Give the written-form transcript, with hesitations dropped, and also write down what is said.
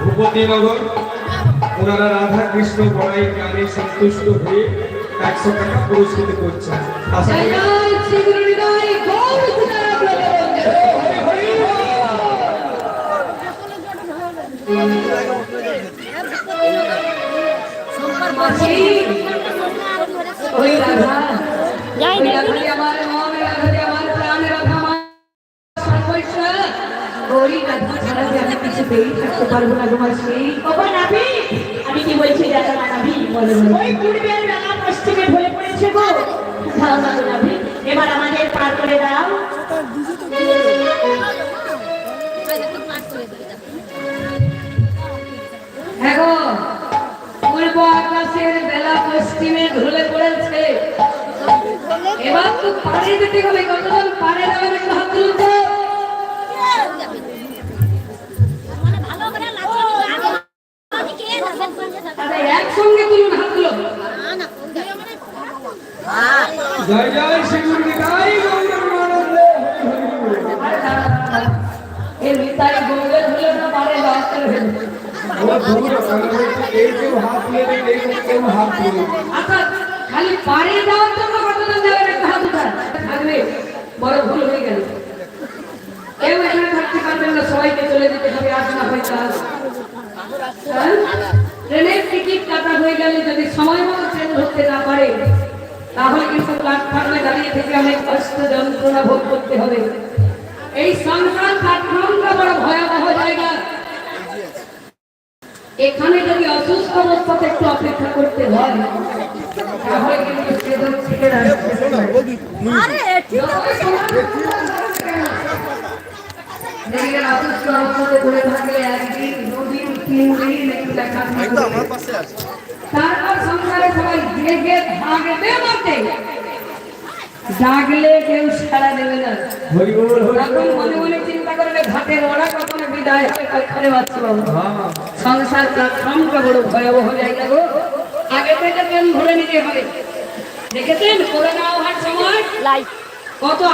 ভূপতিনগর ওনারা রাধা কৃষ্ণ বড়াই গানে সন্তুষ্ট হয়ে 100 টাকা পুরস্কৃত করছেন। আমি কি বলছি পশ্চিমে ঢলে পড়েছে গো, এবার আমাদের পার করে দাও। পূর্ব আকাশের বেলা পশ্চিমে ঢলে পড়েছে, এবার তো পারে যেতে হবে। কতজন পারে যাবেন একটু হাত তুলুন তো। একসঙ্গে তুলুন হাতগুলো। জয় জয় শ্রী গুরু নিতাই গৌর প্রেমানন্দে। এই নিতাই গৌরের হলে না পারে রাস্তা হয়ে আচ্ছা, খালি পারে যাওয়ার জন্য কতজন যাবেন একটা হাত উঠান। থাকবে বড় ভুল হয়ে গেল, কেউ এখানে থাকতে পারবেন না, সবাইকে চলে যেতে হবে। আসনা হয়তো ট্রেনের টিকিট কাটা হয়ে গেলে যদি সময় মতো ট্রেন ধরতে না পারে, তাহলে কিন্তু প্ল্যাটফর্মে দাঁড়িয়ে থেকে অনেক কষ্ট যন্ত্রণা ভোগ করতে হবে। এই সংসার প্ল্যাটফর্মটা বড় ভয়াবহ জায়গা। এখানে যদি অসুস্থ অবস্থাতে একটু অপেক্ষা করতে হয়, তাহলে কিন্তু সেদিন থেকে অসুস্থ অবস্থাতে পড়ে থাকলে একদিন, দুদিন, 3 দিন একটু দেখা, তারপর সংসারে সবাই জেগে থাকবে মাঠে, জাগলে কেউ সাড়া দেবে না। তখন মনে মনে চিন্তা করবে ঘাটের ওরা কখনো বিদায় করে বাঁচতে পারবো। সংসার প্ল্যাটফর্মটা বড় ভয়াবহ জায়গা গো। আগে থেকে ট্রেন ধরে নিতে হবে। দেখেছেন করোনা হওয়ার সময় কত